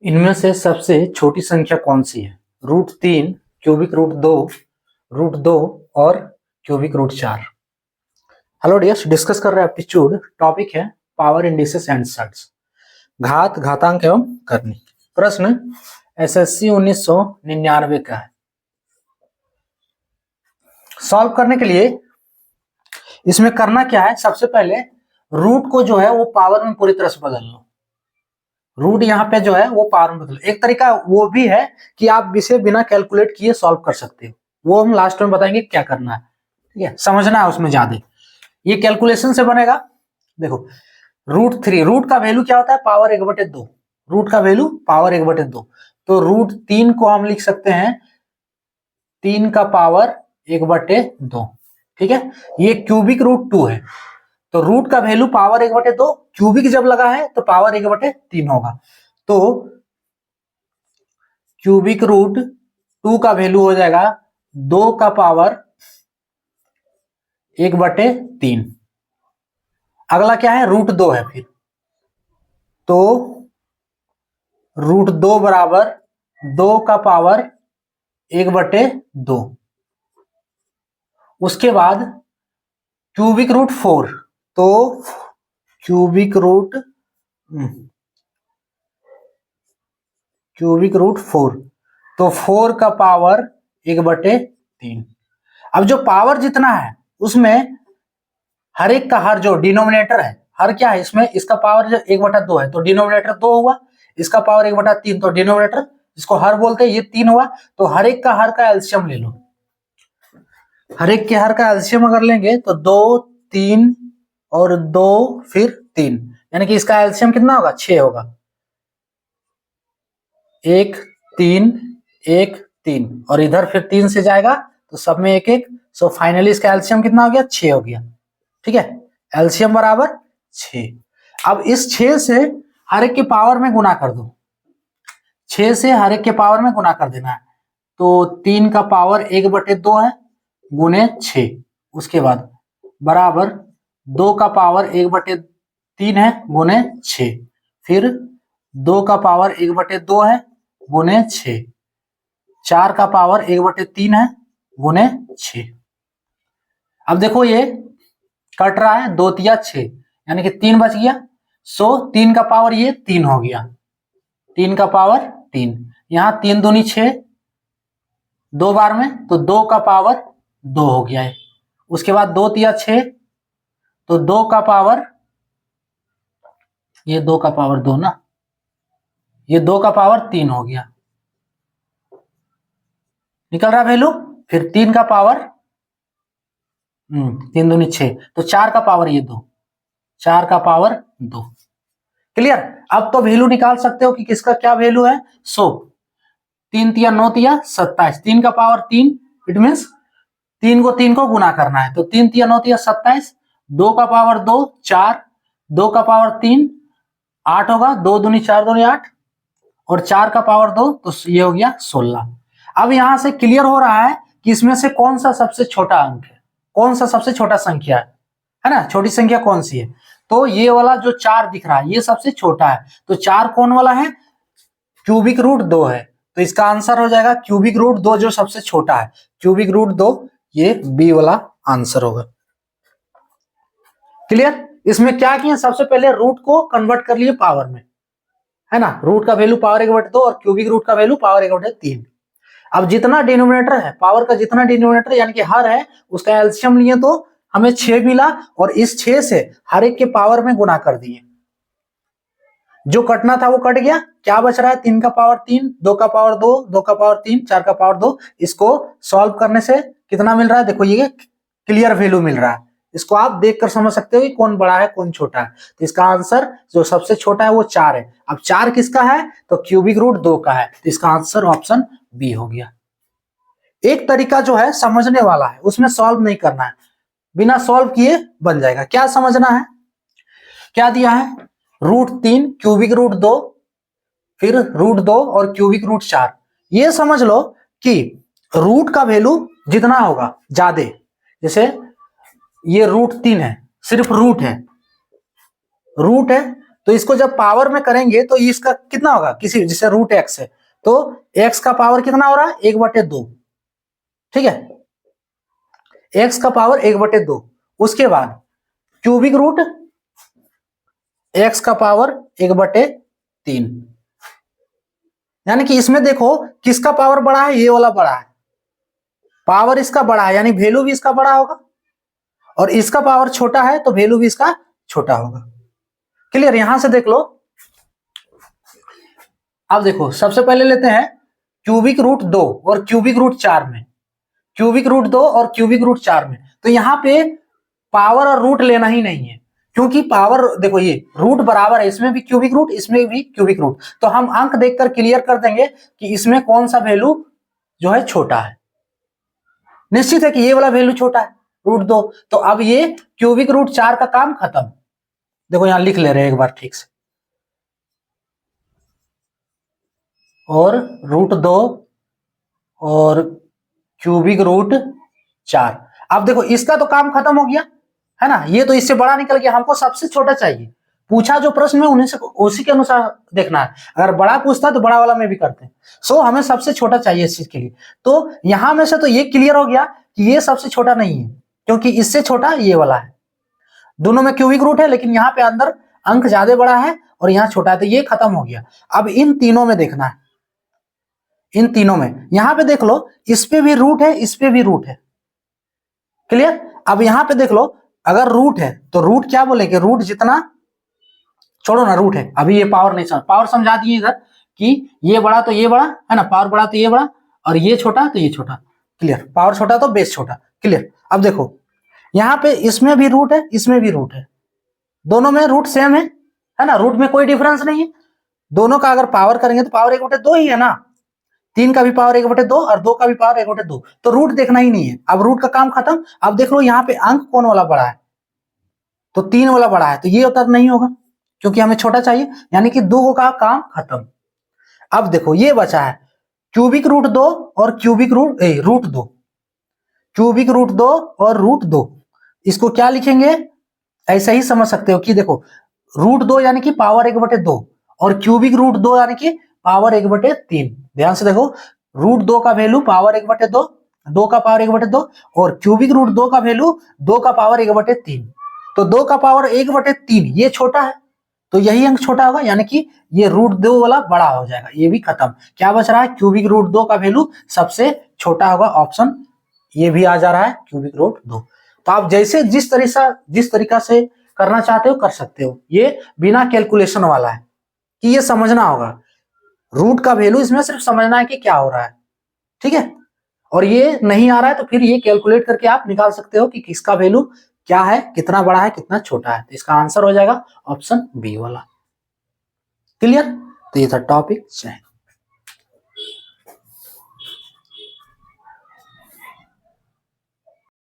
इनमें से सबसे छोटी संख्या कौन सी है? √3, क्यूबिक रूट 2, √2 और cubic root 4। Hello dears, discuss कर रहे हैं एप्टीट्यूड। टॉपिक है पावर इंडिसेस एंड सर्ट्स, घात, घातांक एवं करनी। प्रश्न एसएससी 1999 का है। सॉल्व करने के लिए इसमें करना क्या है, सबसे पहले रूट को जो है वो पावर में पूरी तरह से बदल लो। रूट यहाँ पे जो है वो पावर में बदलो। एक तरीका वो भी है कि आप इसे बिना कैलकुलेट किए सॉल्व कर सकते हो, वो हम लास्ट में बताएंगे क्या करना है। ठीक है, समझना है उसमें ज्यादा। ये कैलकुलेशन से बनेगा। देखो √3, रूट का वैल्यू क्या होता है? पावर 1/2। रूट का वैल्यू पावर 1/2, तो √3 को हम लिख सकते हैं 3 का पावर 1/2। ठीक है, ये क्यूबिक रूट 2 है, तो रूट का वैल्यू पावर 1/2, क्यूबिक जब लगा है तो पावर 1/3 होगा। तो क्यूबिक रूट 2 का वैल्यू हो जाएगा 2 का पावर 1/3। अगला क्या है? √2 है फिर, तो √2 बराबर 2 का पावर 1/2। उसके बाद क्यूबिक रूट 4, तो क्यूबिक रूट 4, तो 4 का पावर 1/3। अब जो पावर जितना है उसमें हर एक का हर जो डिनोमिनेटर है, हर क्या है इसमें, इसका पावर जो 1/2 है तो डिनोमिनेटर 2 हुआ, इसका पावर 1/3 तो डिनोमिनेटर, इसको हर बोलते हैं, ये 3 हुआ। तो हर एक का हर का एलसीएम ले लो। हर एक के हर का एलसीएम अगर लेंगे तो 2, 3 और 2 फिर 3, यानी कि इसका एलसीएम कितना होगा? 6 होगा। 1, 3, 1, 3 और इधर फिर 3 से जाएगा तो सब में 1 1, सो फाइनली इसका एलसीएम कितना हो गया? 6 हो गया। ठीक है, एलसीएम बराबर 6। अब इस 6 से हर एक के पावर में गुना कर दो। 6 से हर एक के पावर में गुना कर देना है, तो 3 का पावर 1/2 है गुने 6। उसके बाद बराबर 2 का पावर 1/3 है गुने 6, फिर 2 का पावर 1/2 है गुने 6, 4 का पावर 1/3 है गुने 6। अब देखो ये कट रहा है, 2 तिया 6, यानी कि 3 बच गया। सो 3 का पावर ये 3 हो गया, 3 का पावर 3, यहां 3 दूनी 6, 2 बार में तो 2 का पावर 2 हो गया है। उसके बाद 2 तिया 6, तो 2 का पावर, ये 2 का पावर 2 ना, ये 2 का पावर 3 हो गया, निकल रहा वैल्यू। फिर 3 का पावर 3 दूनी 6, तो 4 का पावर ये 2, 4 का पावर 2। क्लियर? अब तो वैल्यू निकाल सकते हो कि किसका क्या वैल्यू है। सो 3 तिया 9 तिया 27, 3 का पावर 3, इट मीन्स 3 को गुना करना है, तो 3 तिया 9 तिया 27, 2 का पावर 2 4, 2 का पावर 3 8 होगा, 2 दूनी 4 दूनी 8 और 4 का पावर 2, तो ये हो गया 16। अब यहां से क्लियर हो रहा है कि इसमें से कौन सा सबसे छोटा अंक है, कौन सा सबसे छोटा संख्या है ना, छोटी संख्या कौन सी है। तो ये वाला जो 4 दिख रहा है ये सबसे छोटा है, तो 4 कौन वाला है? क्यूबिक रूट 2 है, तो इसका आंसर हो जाएगा क्यूबिक रूट 2 जो सबसे छोटा है, क्यूबिक रूट 2, ये बी वाला आंसर होगा। क्लियर? इसमें क्या किया, सबसे पहले रूट को कन्वर्ट कर लिए पावर में, है ना, रूट का वैल्यू पावर 1/2 और क्यूबिक रूट का वैल्यू पावर 1/3। अब जितना डिनोमिनेटर है, पावर का जितना डिनोमिनेटर यानी कि हर है, उसका एलसीएम लिए तो हमें 6 मिला, और इस 6 से हर एक के पावर में गुना कर दिए। जो कटना था वो कट गया, क्या बच रहा है? 3 का पावर 3, 2 का पावर 2, 2 का पावर 3, 4 का पावर 2। इसको सॉल्व करने से कितना मिल रहा है? देखो ये क्लियर वैल्यू मिल रहा है, इसको आप देखकर समझ सकते हो कि कौन बड़ा है कौन छोटा है। तो इसका आंसर जो सबसे छोटा है वो 4 है। अब 4 किसका है? तो क्यूबिक रूट 2 का है, तो इसका आंसर ऑप्शन बी हो गया। एक तरीका जो है समझने वाला है, उसमें सॉल्व नहीं करना है, बिना सॉल्व किए बन जाएगा। क्या समझना है? क्या दिया है? √3, क्यूबिक रूट 2, फिर √2 और क्यूबिक रूट 4। ये समझ लो कि रूट का वैल्यू जितना होगा ज्यादा, जैसे ये √3 है, सिर्फ रूट है, तो इसको जब पावर में करेंगे तो इसका कितना होगा, किसी जैसे रूट एक्स है तो एक्स का पावर कितना हो रहा है 1/2, ठीक है, एक्स का पावर 1/2। उसके बाद क्यूबिक रूट एक्स का पावर 1/3, यानी कि इसमें देखो किसका पावर बड़ा है, ये वाला बड़ा है, पावर इसका बड़ा है यानी वैल्यू भी इसका बड़ा होगा, और इसका पावर छोटा है तो वैल्यू भी इसका छोटा होगा। क्लियर, यहां से देख लो। अब देखो सबसे पहले लेते हैं क्यूबिक रूट 2 और क्यूबिक रूट 4 में, क्यूबिक रूट 2 और क्यूबिक रूट 4 में, तो यहाँ पे पावर और रूट लेना ही नहीं है, क्योंकि पावर देखो ये रूट बराबर है, इसमें भी क्यूबिक रूट इसमें भी क्यूबिक रूट, तो हम अंक देखकर क्लियर कर देंगे कि इसमें कौन सा वैल्यू जो है छोटा है। निश्चित है कि ये वाला वैल्यू छोटा है रूट 2, तो अब ये क्यूबिक रूट 4 का काम खत्म। देखो यहां लिख ले रहे हैं एक बार ठीक से, और रूट 2 और क्यूबिक रूट 4। अब देखो इसका तो काम खत्म हो गया है ना, ये तो इससे बड़ा निकल गया, हमको सबसे छोटा चाहिए। पूछा जो प्रश्न में उन्हीं से उसी के अनुसार देखना है, अगर बड़ा पूछता तो बड़ा वाला में भी करते हैं। सो हमें सबसे छोटा चाहिए इस चीज के लिए, तो यहां में से तो ये क्लियर हो गया कि ये सबसे छोटा नहीं है, क्योंकि इससे छोटा ये वाला है। दोनों में क्यूबिक रूट है लेकिन यहाँ पे अंदर अंक ज्यादा बड़ा है और यहाँ छोटा है, तो ये खत्म हो गया। अब इन तीनों में देखना है, इन तीनों में यहां पे देख लो, इस पे भी रूट है इस पे भी रूट है। क्लियर, अब यहां पे देख लो, अगर रूट है तो रूट क्या बोलेंगे, रूट जितना, छोड़ो ना रूट है, अभी ये पावर नहीं समझ, पावर समझा दिए इधर कि ये बड़ा तो ये बड़ा है ना, पावर बड़ा तो ये बड़ा, और ये छोटा तो ये छोटा। क्लियर, पावर छोटा तो बेस छोटा। क्लियर, अब देखो यहाँ पे इसमें भी रूट है इसमें भी रूट है, दोनों में रूट सेम है ना, रूट में कोई डिफरेंस नहीं है। दोनों का अगर पावर करेंगे तो पावर 1/2 ही है ना, 3 का भी पावर 1/2 और 2 का भी पावर 1/2, तो रूट देखना ही नहीं है। अब रूट का काम खत्म। अब देख लो यहाँ पे अंक कौन वाला बड़ा है, तो 3 वाला बड़ा है, तो ये उत्तर नहीं होगा क्योंकि हमें छोटा चाहिए, यानी कि 2 का काम खत्म। अब देखो ये बचा है क्यूबिक रूट 2 और क्यूबिक रूट 2, क्यूबिक रूट 2 और रूट 2, इसको क्या लिखेंगे, ऐसा ही समझ सकते हो कि देखो रूट 2 यानी कि पावर 1/2 और क्यूबिक रूट 2 यानी कि पावर 1/3। ध्यान से देखो, रूट 2 का वैल्यू पावर 1/2, 2 का पावर 1/2, और क्यूबिक रूट 2 का वैल्यू 2 का पावर 1/3, तो 2 का पावर 1/3 ये छोटा है, तो यही अंक छोटा होगा, यानी कि ये रूट 2 वाला बड़ा हो जाएगा, ये भी खत्म। क्या बच रहा है, क्यूबिक रूट 2 का वैल्यू सबसे छोटा होगा, ऑप्शन ये भी आ जा रहा है क्यूबिक रूट 2। तो आप जैसे जिस तरीका से करना चाहते हो कर सकते हो, ये बिना कैलकुलेशन वाला है कि ये समझना होगा, रूट का वैल्यू इसमें सिर्फ समझना है कि क्या हो रहा है, ठीक है। और ये नहीं आ रहा है तो फिर ये कैलकुलेट करके आप निकाल सकते हो कि किसका वैल्यू क्या है, कितना बड़ा है कितना छोटा है, तो इसका आंसर हो जाएगा ऑप्शन बी वाला। क्लियर, तो ये था टॉपिक।